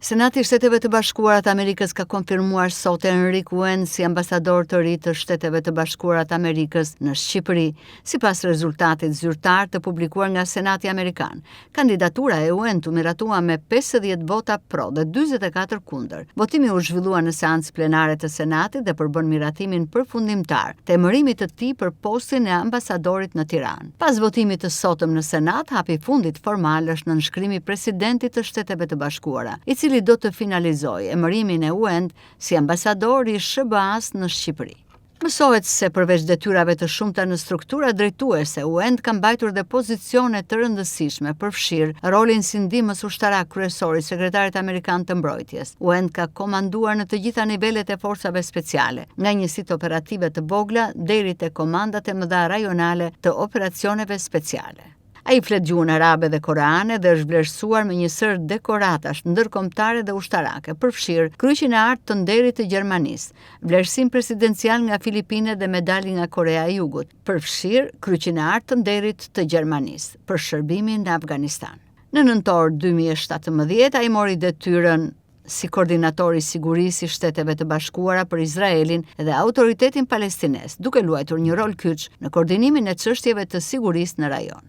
Senati i Shteteve të Bashkuara të Amerikës ka konfirmuar sot Enrique Wen si ambasador të ri të Shteteve të Bashkuara të Amerikës në Shqipëri, sipas rezultatit zyrtar të publikuar nga Senati Amerikan. Kandidatura e Wen u miratua me 50 vota pro dhe 44 kundër. Votimi u zhvillua në seancë plenare të Senatit dhe përbën miratimin përfundimtar të emërimit të tij për postin e ambasadorit në Tiranë. Pas votimit të sotëm në Senat, hapi fundit formal është nënshkrimi i presidentit të Shteteve të Bashkuara, i cili do të finalizojë emërimin e Wend si ambasador i SBA-s në Shqipëri. Mësohet se përveç detyrave të shumta në struktura drejtuese, Wend ka mbajtur dhe pozicione të rëndësishme, përfshirë rolin si ndihmës ushtarak kryesor i sekretarit amerikan të mbrojtjes. Wend ka komanduar në të gjitha nivelet e forcave speciale, nga njësitë operative të vogla deri te komandat e mëdha rajonale të operacioneve speciale. Ai flet gjuhën arabe dhe koreane dhe është vlerësuar me një sër dekoratash ndërkombëtare dhe ushtarake, përfshirë Kryqin e Artë të Nderit të Gjermanisë, vlerësim presidencial nga Filipinet dhe medalje nga Korea e Jugut, përfshirë Kryqin e Artë të Nderit të Gjermanisë për shërbimin në Afganistan. Në nëntor 2017 ai mori detyrën si koordinator i sigurisë i Shteteve të Bashkuara për Izraelin dhe Autoritetin Palestines, duke luajtur një rol kyç në koordinimin e çështjeve të sigurisë në rajon.